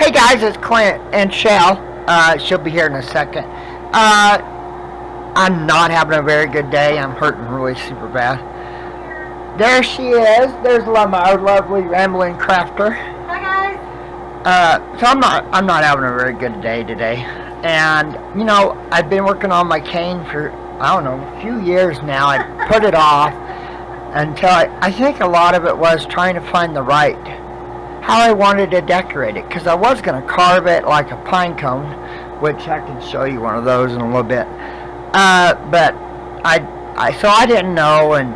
Hey guys, it's Clint and Shell. She'll be here in a second. I'm not having a very good day. I'm hurting really super bad. There she is. There's our lovely rambling crafter. Hi guys. So I'm not having a very good day today. And you know, I've been working on my cane for I don't know a few years now. I put it off until I think a lot of it was trying to find the right how I wanted to decorate it, because I was going to carve it like a pine cone, which I can show you one of those in a little bit. But I didn't know, and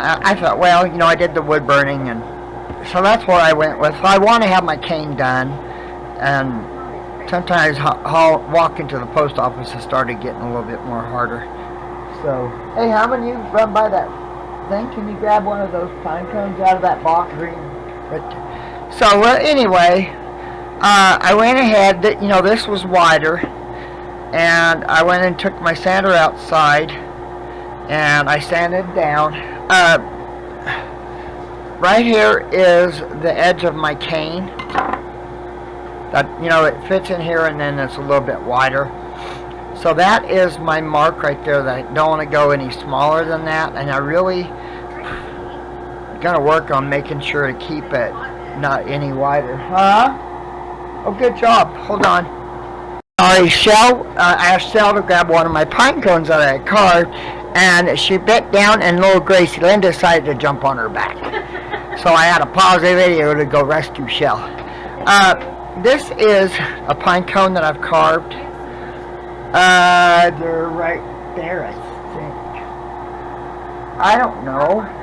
I thought, well, you know, I did the wood burning, and so that's what I went with. So I want to have my cane done, and sometimes I'll walk into the post office and started getting a little bit more harder. So, hey, how many of you run by that thing? Can you grab one of those pine cones out of that box? So anyway, I went ahead. You know, this was wider, and I went and took my sander outside, and I sanded down. Right here is the edge of my cane. That, you know, it fits in here, and then it's a little bit wider. So that is my mark right there. That I don't want to go any smaller than that, and I really gonna work on making sure to keep it not any wider. Huh? Oh, good job. Hold on. Sorry, Shell. I asked Shell to grab one of my pine cones that I had carved, and she bit down, and little Gracie Lynn decided to jump on her back. So I had to pause the video to go rescue Shell. This is a pine cone that I've carved. They're right there, I think. I don't know.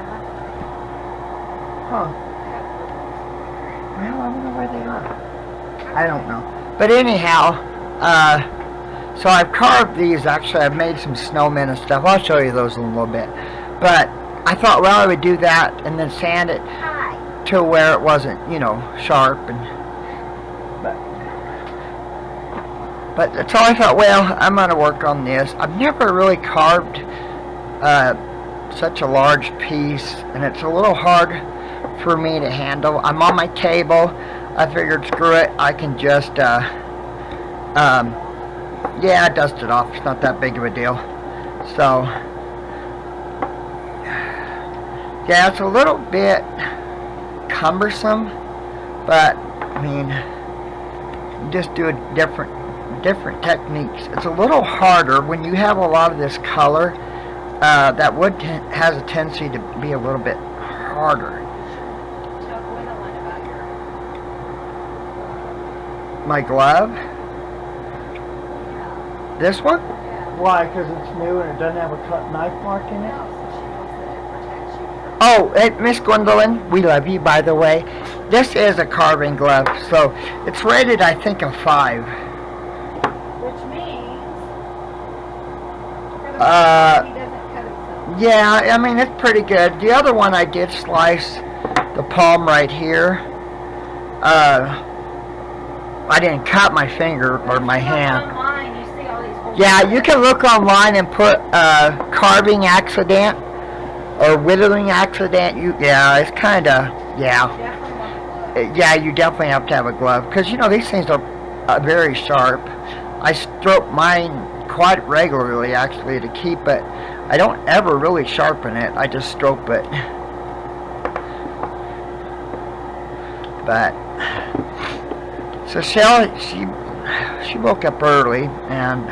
Huh. Well, I don't know where they are. I don't know. But anyhow, so I've carved these. Actually, I've made some snowmen and stuff. I'll show you those in a little bit. But I thought, well, I would do that and then sand it to where it wasn't, you know, sharp. But so I thought, well, I'm going to work on this. I've never really carved such a large piece, and it's a little hard for me to handle. I'm on my table. I figured, screw it, I can just yeah, dust it off. It's not that big of a deal. So yeah, it's a little bit cumbersome, but I mean, you just do a different techniques. It's a little harder when you have a lot of this color. That wood has a tendency to be a little bit harder. My glove? This one? Why? Because it's new and it doesn't have a cut knife mark in it? Oh, Miss Gwendolyn, we love you, by the way. This is a carving glove, so it's rated, I think, a 5. Which means he doesn't cut himself. Yeah, I mean, it's pretty good. The other one I did slice the palm right here. I didn't cut my finger or my hand. Online, you see all these Yeah, you can look online and put carving accident or whittling accident. Yeah, it's kind of, yeah. Yeah, you definitely have to have a glove, because you know these things are very sharp. I stroke mine quite regularly, actually, to keep it. I don't ever really sharpen it. I just stroke it. But so Shell, she woke up early, and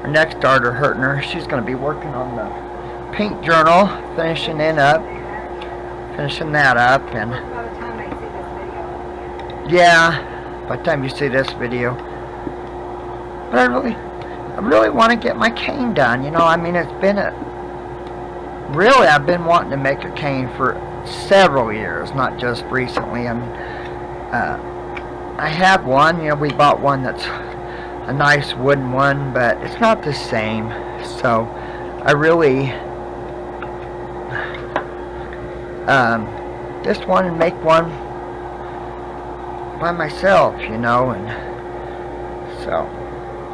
her neck started hurting her. She's going to be working on the pink journal, finishing that up, and yeah, by the time you see this video. But I really want to get my cane done. You know, I mean, it's been really, I've been wanting to make a cane for several years, not just recently. And I have one. You know, we bought one that's a nice wooden one, but it's not the same. So I really just want to make one by myself, you know, and so.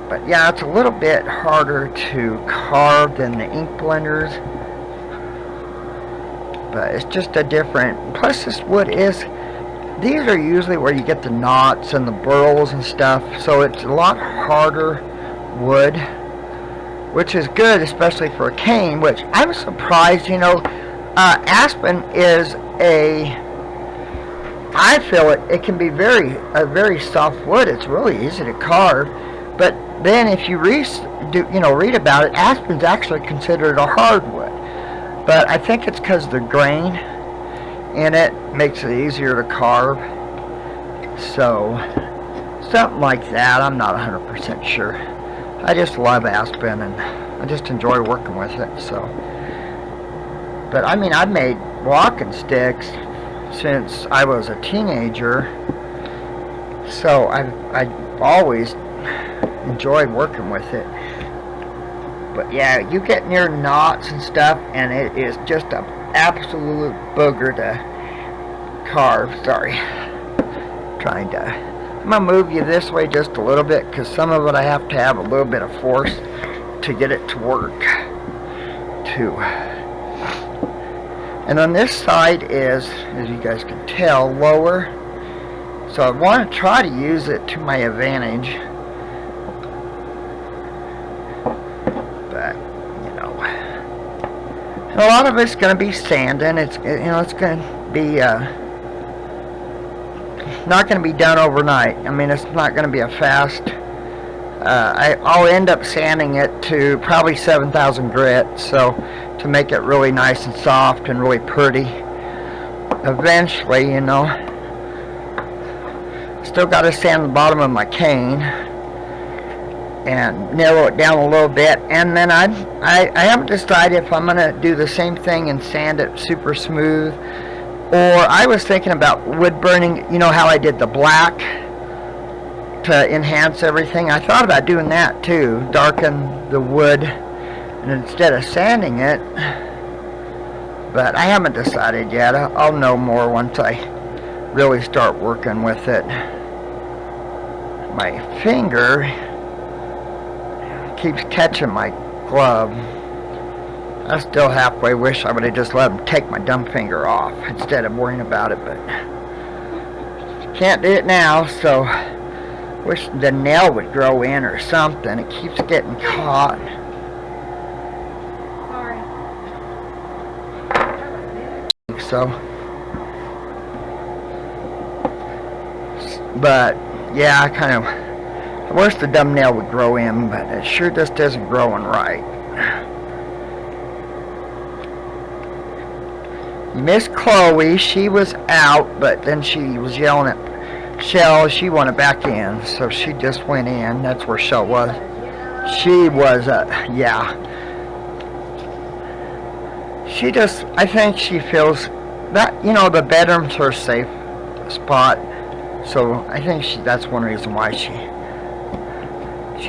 But yeah, it's a little bit harder to carve than the ink blenders. But it's just a different, plus this wood is, these are usually where you get the knots and the burls and stuff, so it's a lot harder wood, which is good, especially for a cane, which I was surprised, you know, aspen is I feel it can be a very soft wood. It's really easy to carve, but then if you read about it, aspen's actually considered a hardwood. But I think it's because the grain in it makes it easier to carve. So, something like that. I'm not 100% sure. I just love aspen and I just enjoy working with it. So, but I mean, I've made walking sticks since I was a teenager. So I've always enjoyed working with it. But yeah, you get near knots and stuff, and it is just an absolute booger to carve. Sorry. I'm going to move you this way just a little bit, because some of it I have to have a little bit of force to get it to work, too. And on this side is, as you guys can tell, lower. So I want to try to use it to my advantage. And a lot of it's going to be sanding. It's going to be not going to be done overnight. I mean, it's not going to be a fast. I'll end up sanding it to probably 7,000 grit, so to make it really nice and soft and really pretty. Eventually, you know. Still got to sand the bottom of my cane and narrow it down a little bit, and then I haven't decided if I'm going to do the same thing and sand it super smooth, or I was thinking about wood burning. You know how I did the black to enhance everything? I thought about doing that too, darken the wood and instead of sanding it, but I haven't decided yet. I'll know more once I really start working with it. My finger keeps catching my glove. I still halfway wish I would have just let him take my dumb finger off instead of worrying about it, but can't do it now, so wish the nail would grow in or something. It keeps getting caught. Sorry. So, but yeah, I wish the dumb nail would grow in, but it sure just isn't growing right. Miss Chloe, she was out, but then she was yelling at Shell. She wanted back in, so she just went in. That's where Shell was. She was, yeah. She just, I think she feels that, you know, the bedroom's her safe spot. So I think that's one reason why she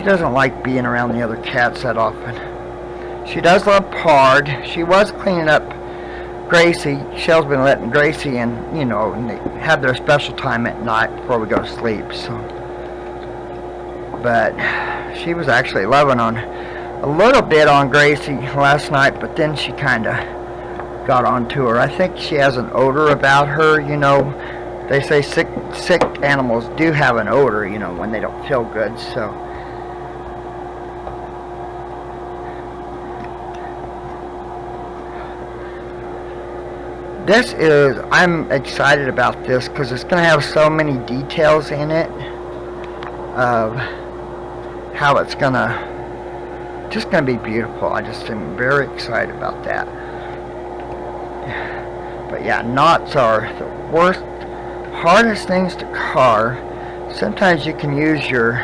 doesn't like being around the other cats that often. She does love Pard. She was cleaning up Gracie. Shell's been letting Gracie in, you know, and they have their special time at night before we go to sleep. So, but she was actually loving on a little bit on Gracie last night, but then she kind of got onto her. I think she has an odor about her, you know. They say sick animals do have an odor, you know, when they don't feel good, so. I'm excited about this because it's going to have so many details in it of how it's just going to be beautiful. I just am very excited about that. But yeah, knots are the hardest things to carve. Sometimes you can use your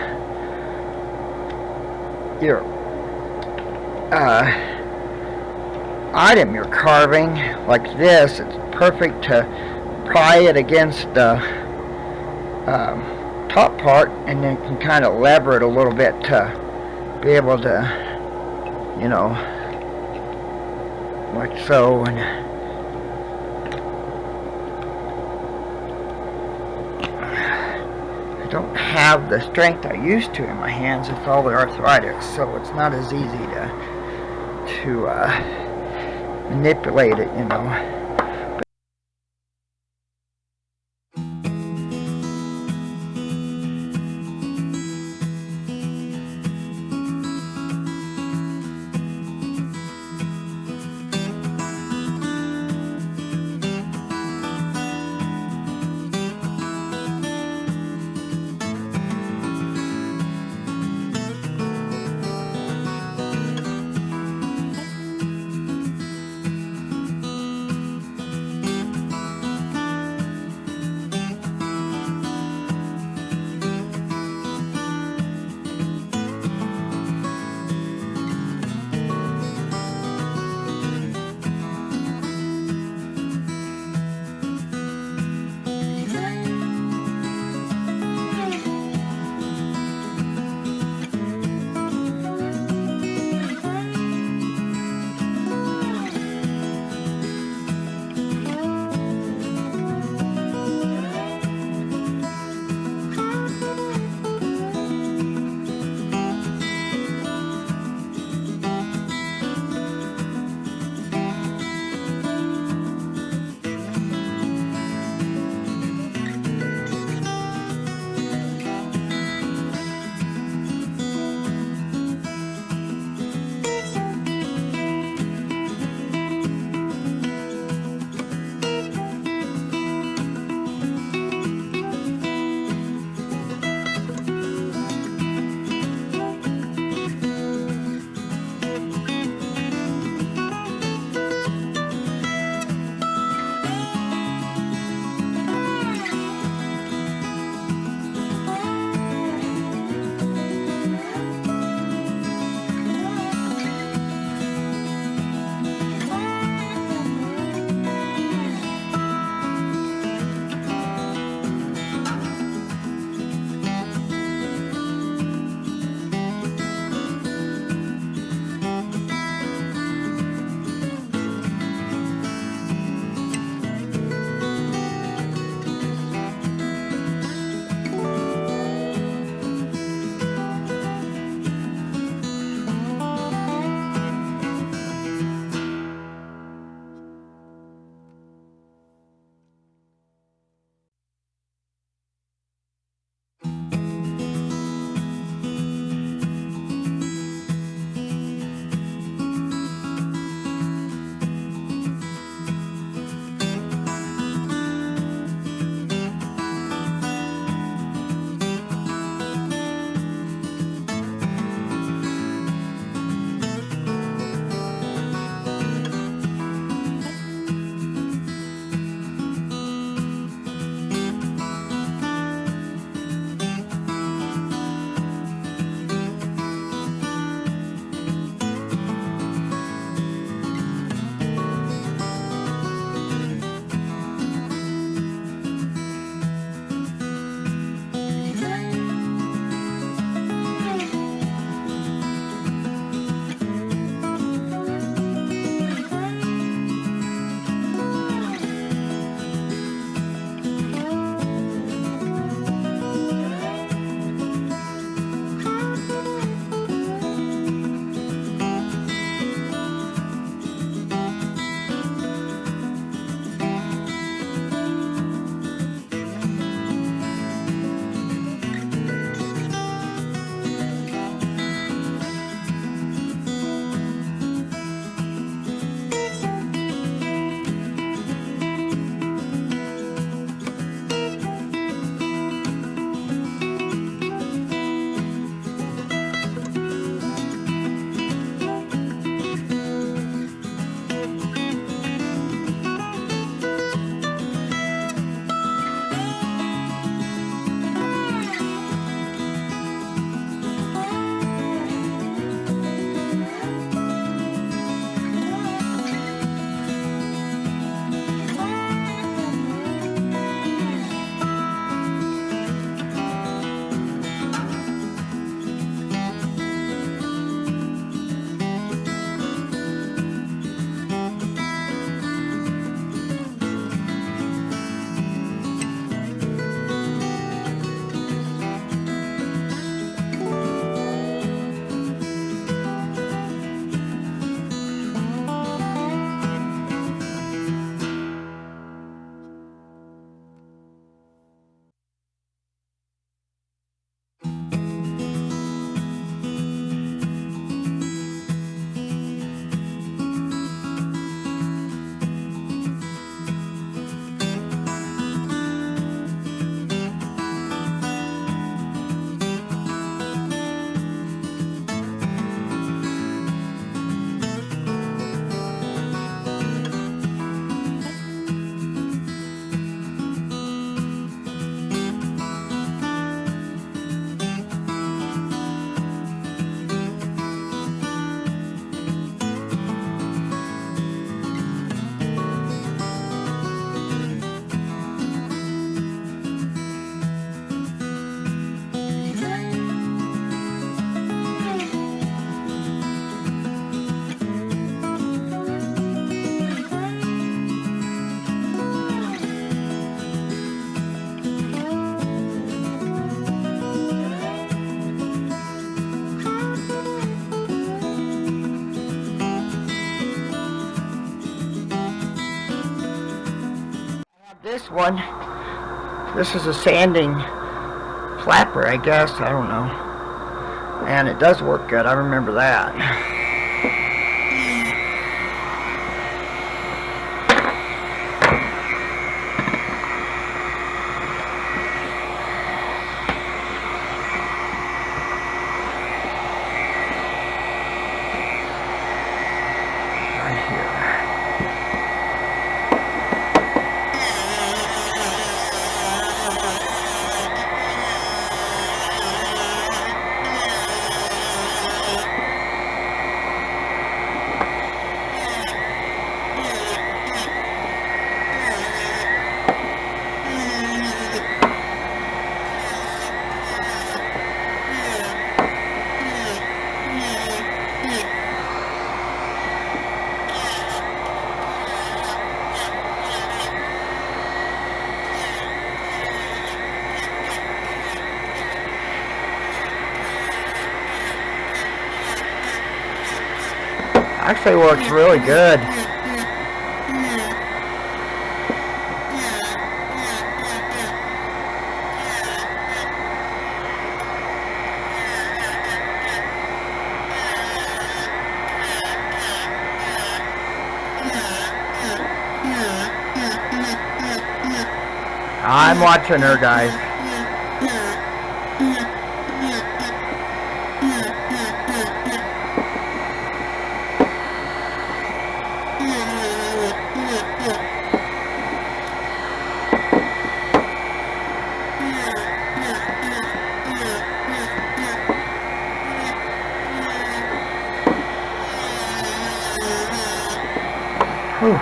item you're carving like this. It's perfect to pry it against the top part, and then can kind of lever it a little bit to be able to, you know, like so. And I don't have the strength I used to in my hands with all the arthritis, so it's not as easy to manipulate it, you know. This one, this is a sanding flapper, I guess, I don't know. And it does work good, I remember that. Actually works really good. I'm watching her, guys. Whew.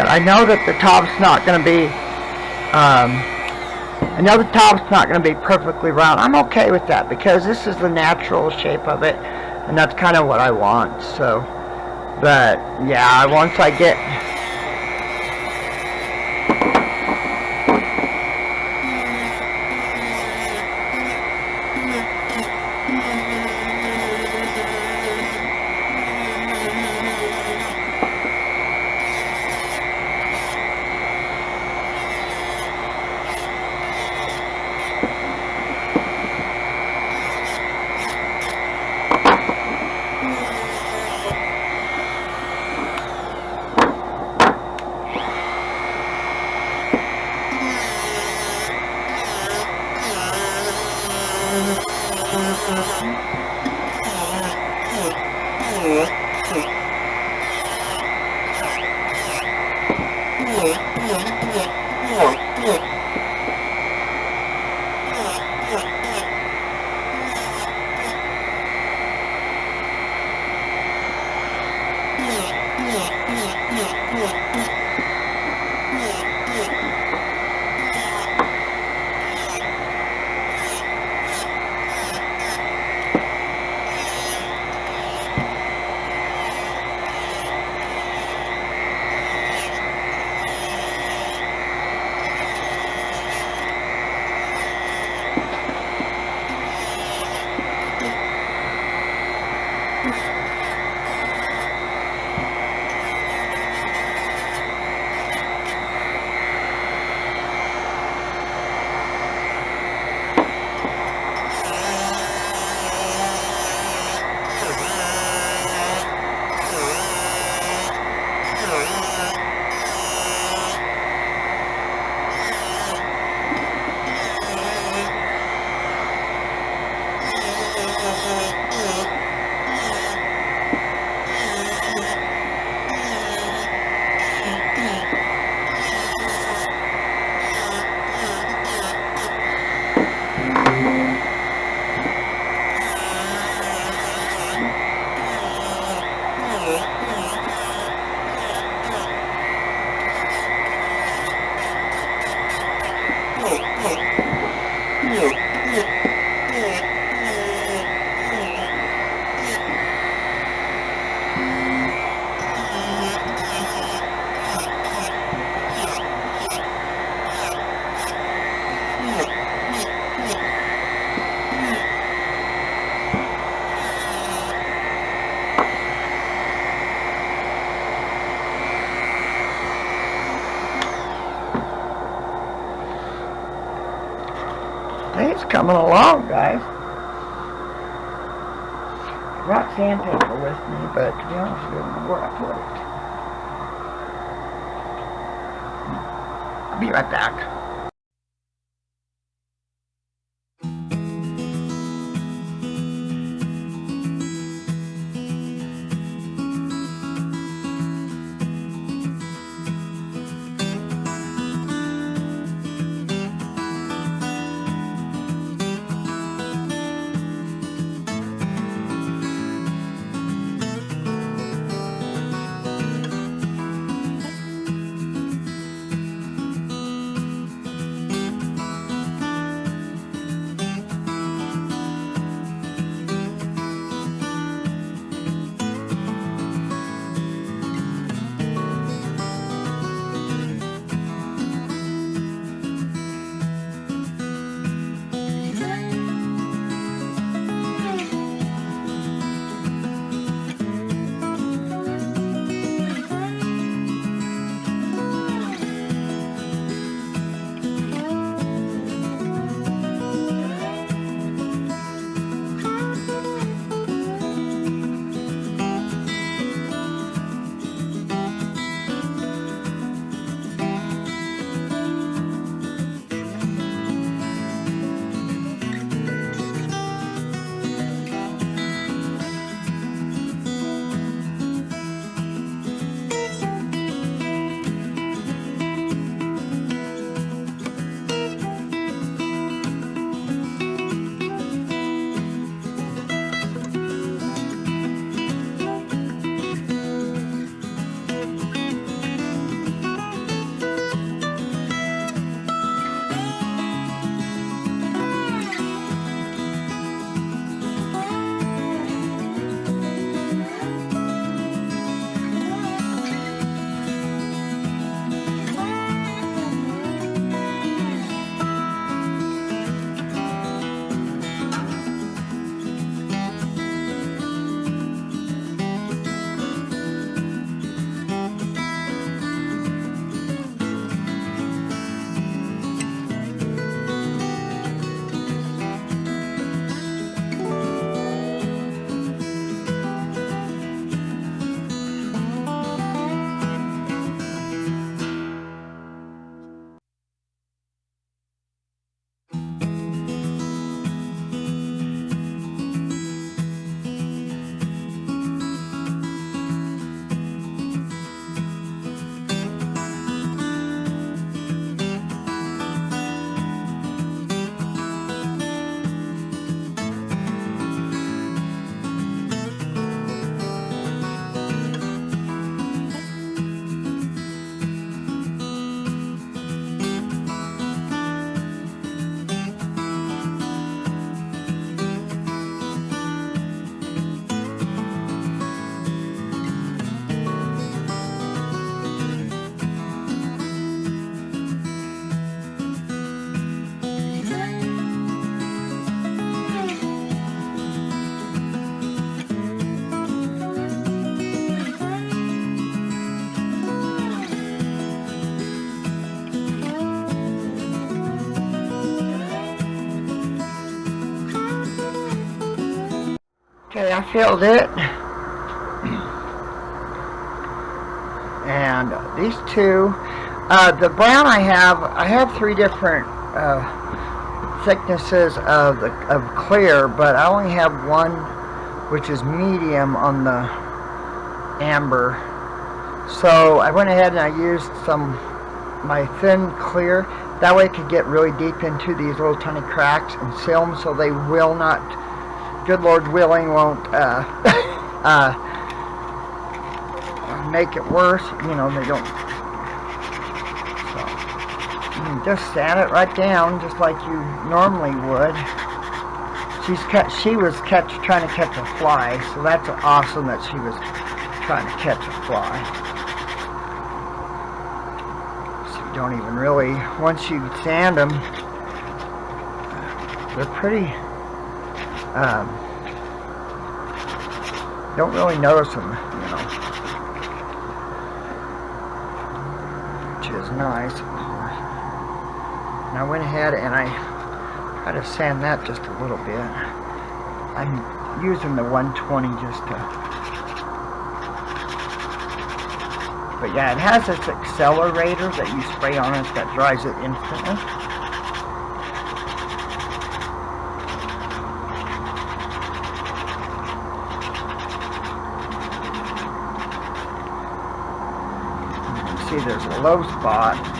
I know that the top's not going to be, I know the top's not going to be perfectly round. I'm okay with that because this is the natural shape of it, and that's kind of what I want. So, but yeah, once I get It's coming along, guys. I brought sandpaper with me, but to be honest, I don't know where I put it. I'll be right back. Okay, I filled it. And these two, the brown I have three different thicknesses of clear, but I only have one which is medium on the amber. So I went ahead and I used my thin clear. That way it could get really deep into these little tiny cracks and seal them so they will not, good Lord willing, won't make it worse. You know, they don't. So you can just sand it right down just like you normally would. She was trying to catch a fly, so that's awesome that she was trying to catch a fly. So you don't even really, once you sand them, they're pretty, don't really notice them, you know, which is nice. And I went ahead and I try to sand that just a little bit. I'm using the 120 just to... But yeah, it has this accelerator that you spray on it that dries it instantly. You can see there's a low spot.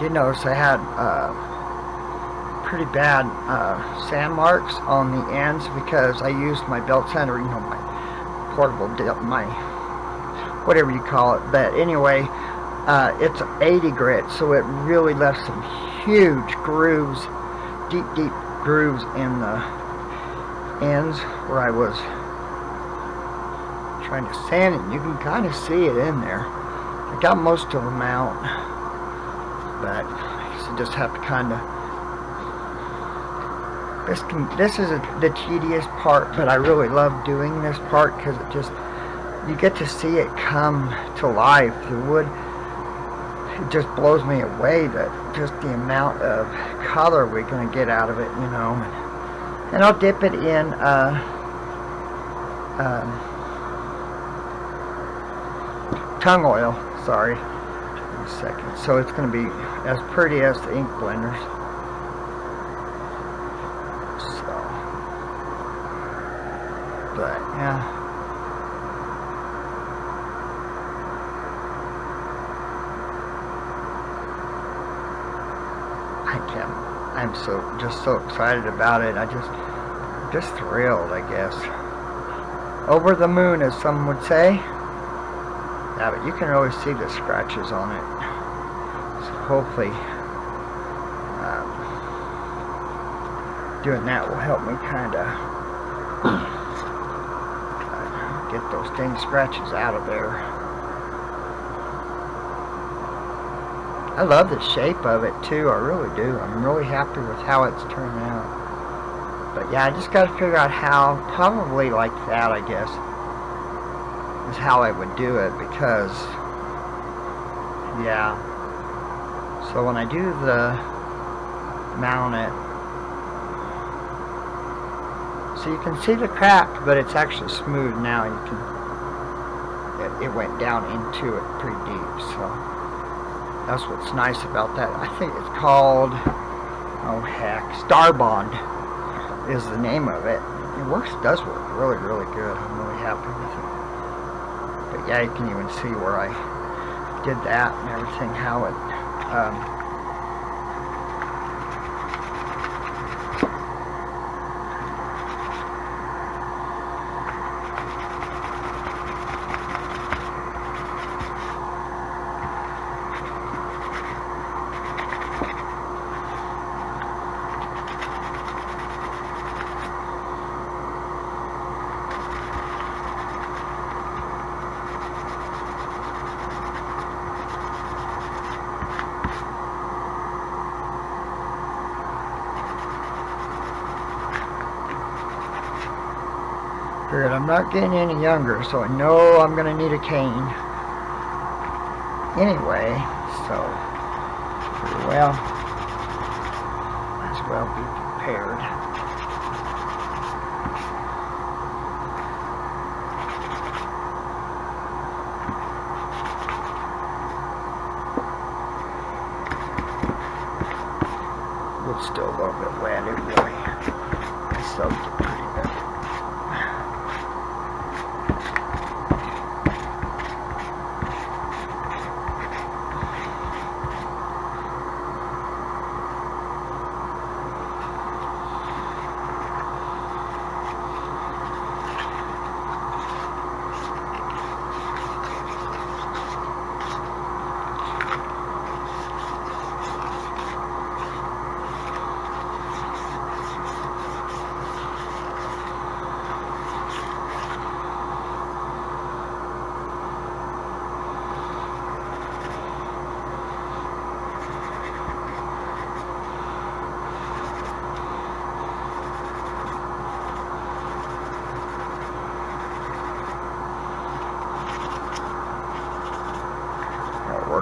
Did notice I had pretty bad sand marks on the ends because I used my belt sander, you know, my portable, my whatever you call it. But anyway, it's 80 grit, so it really left some huge grooves, deep grooves in the ends where I was trying to sand it. You can kind of see it in there. I got most of them out. But you just have to kind of... This is the tedious part, but I really love doing this part because it just... You get to see it come to life. The wood, it just blows me away that just the amount of color we're going to get out of it, you know. And I'll dip it in tung oil, sorry. A second. So it's going to be as pretty as the ink blenders. So, but yeah, I'm just so excited about it. Just thrilled, I guess. Over the moon, as some would say. Yeah, but you can really see the scratches on it. So hopefully doing that will help me kind of get those dang scratches out of there. I love the shape of it too, I really do. I'm really happy with how it's turned out. But yeah, I just got to figure out how, probably like that, I guess, is how I would do it, because yeah, so when I do the mount it, so you can see the crack, but it's actually smooth now. You can, it went down into it pretty deep, so that's what's nice about that. I think it's called, oh heck, Star Bond is the name of it. It does work really good. I'm really happy with it. But yeah, you can even see where I did that and everything, how it I'm not getting any younger, so I know I'm going to need a cane. Anyway, so pretty well, might as well be prepared. It's still a little bit wet, it really soaked it pretty good.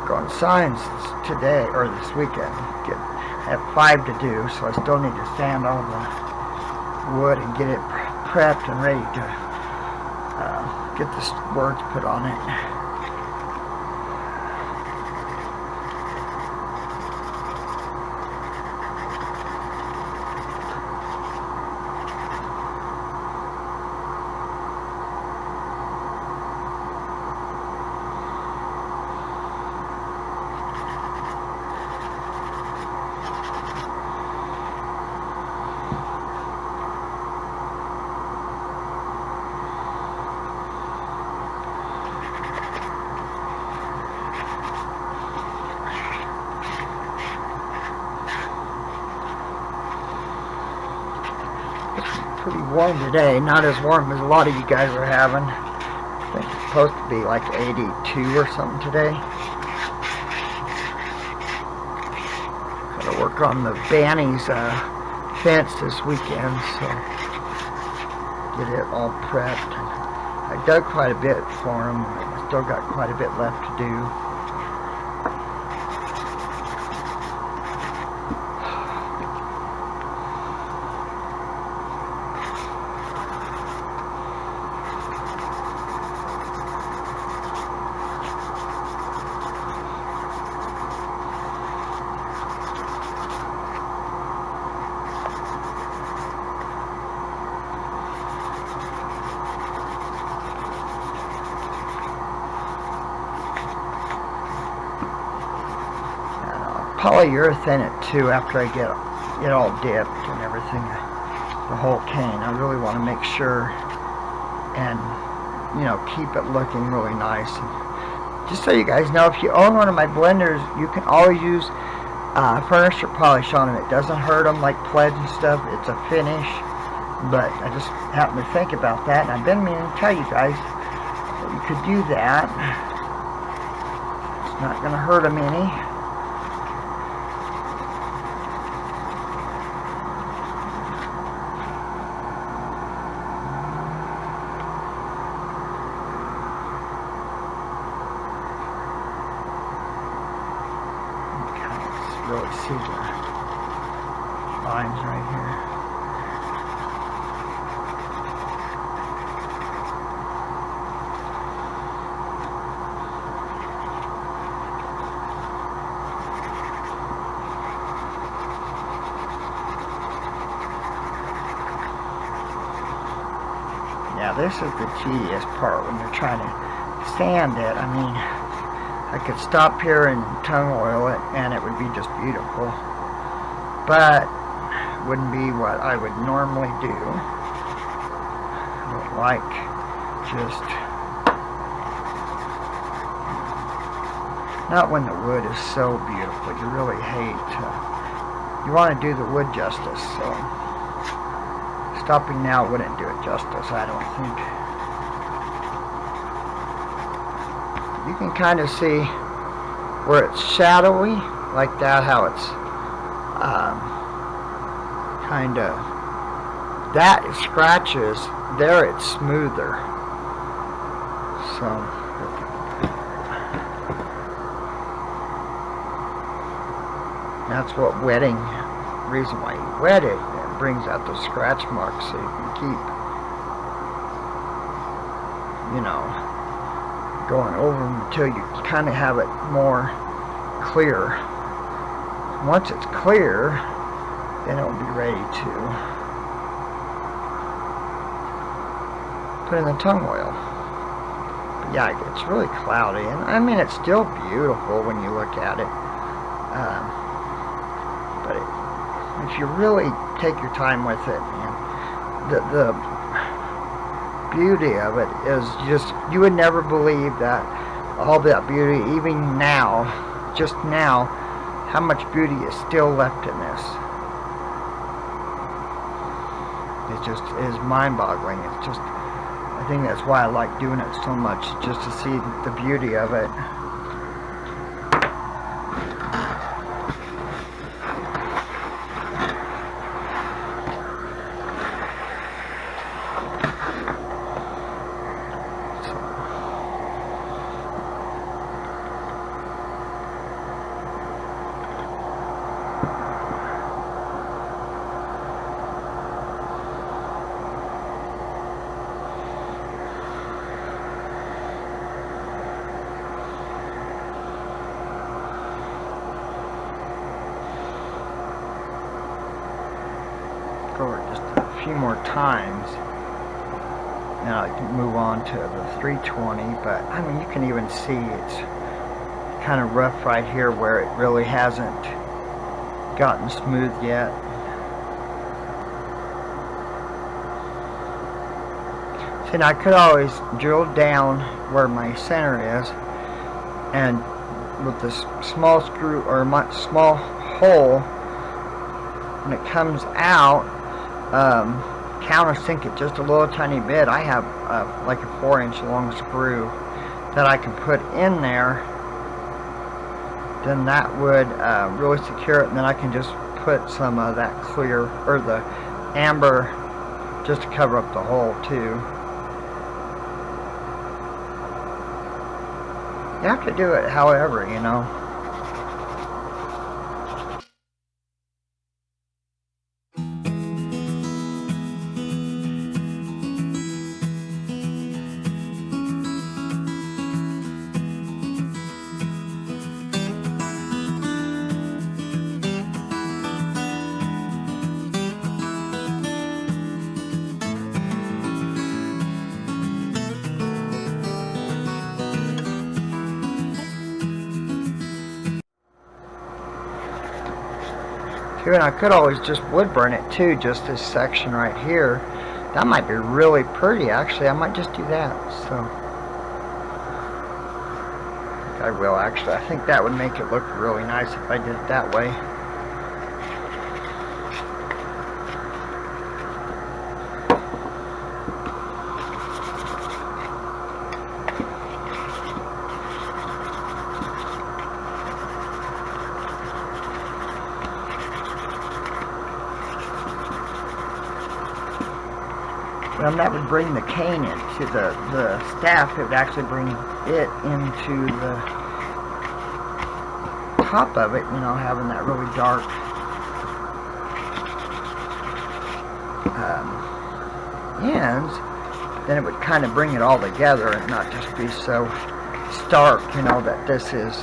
work on signs today, or this weekend. I have 5 to do, so I still need to sand all the wood and get it prepped and ready to get the words put on it. Pretty warm today, not as warm as a lot of you guys are having. I think it's supposed to be like 82 or something today. Gotta work on the Banny's fence this weekend, so get it all prepped. I dug quite a bit for him. I still got quite a bit left to do. Polyurethane it too after I get it all dipped and everything, the whole cane. I really want to make sure and, you know, keep it looking really nice. And just so you guys know, if you own one of my blenders, you can always use furniture polish on them. It doesn't hurt them like Pledge and stuff. It's a finish, but I just happened to think about that, and I've been meaning to tell you guys that you could do that. It's not going to hurt them any. Really see the lines right here. Yeah, this is the tedious part when you're trying to sand it. I mean, I could stop here and tongue oil it and it would be just beautiful, but it wouldn't be what I would normally do. I don't like just, not when the wood is so beautiful. You really hate you want to do the wood justice, so stopping now wouldn't do it justice, I don't think. You can kind of see where it's shadowy, like that, how it's kind of, that it scratches, there it's smoother. So, that's what wetting, reason why you wet it brings out the scratch marks, so you can keep, you know, going over them until you kind of have it more clear. Once it's clear, then it'll be ready to put in the tongue oil. But yeah, it's really cloudy, and I mean, it's still beautiful when you look at it. But if you really take your time with it, and the beauty of it is just, you would never believe that all that beauty, even now, just now, how much beauty is still left in this. It just is mind-boggling. It's just, I think that's why I like doing it so much, just to see the beauty of it. over it just a few more times. Now I can move on to the 320, but I mean, you can even see it's kind of rough right here where it really hasn't gotten smooth yet. See, now I could always drill down where my center is, and with this small screw or small hole, when it comes out, countersink it just a little tiny bit. I have like a 4-inch long screw that I can put in there. Then that would really secure it, and then I can just put some of that clear or the amber just to cover up the hole too. You have to do it however, you know. Too, and I could always just wood burn it too, just this section right here. That might be really pretty, actually. I might just do that. So I will, actually. I think that would make it look really nice if I did it that way. And that would bring the cane into the staff. It would actually bring it into the top of it, you know, having that really dark ends. Then it would kind of bring it all together and not just be so stark, you know, that this is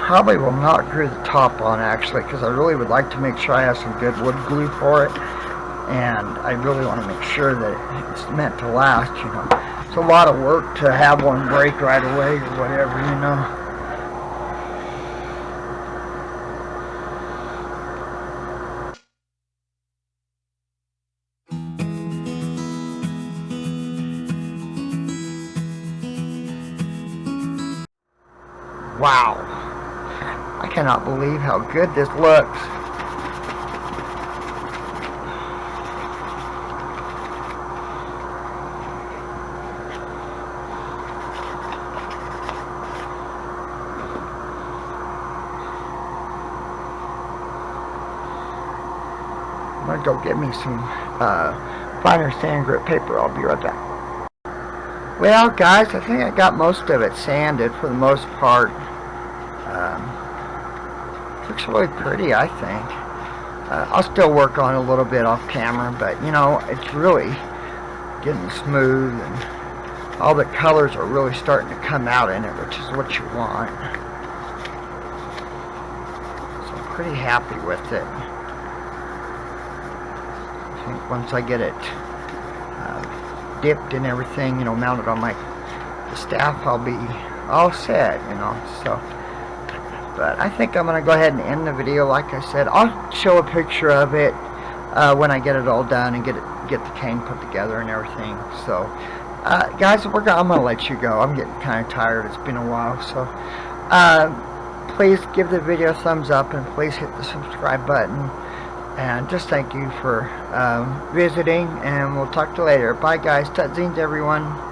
probably will not glue the top on, actually, because I really would like to make sure I have some good wood glue for it, and I really want to make sure that it's meant to last, you know. It's a lot of work to have one break right away or whatever, you know. Wow. I cannot believe how good this looks. I'm gonna go get me some finer sand grit paper. I'll be right back. Well, guys, I think I got most of it sanded for the most part. Looks really pretty, I think. I'll still work on it a little bit off camera, but you know, it's really getting smooth, and all the colors are really starting to come out in it, which is what you want. So I'm pretty happy with it. I think once I get it dipped and everything, you know, mounted on the staff, I'll be all set, you know. So, but I think I'm going to go ahead and end the video. Like I said, I'll show a picture of it when I get it all done and get the cane put together and everything. So, guys, I'm going to let you go. I'm getting kind of tired. It's been a while. So, please give the video a thumbs up, and please hit the subscribe button. And just thank you for visiting, and we'll talk to you later. Bye, guys. Tutzines, everyone.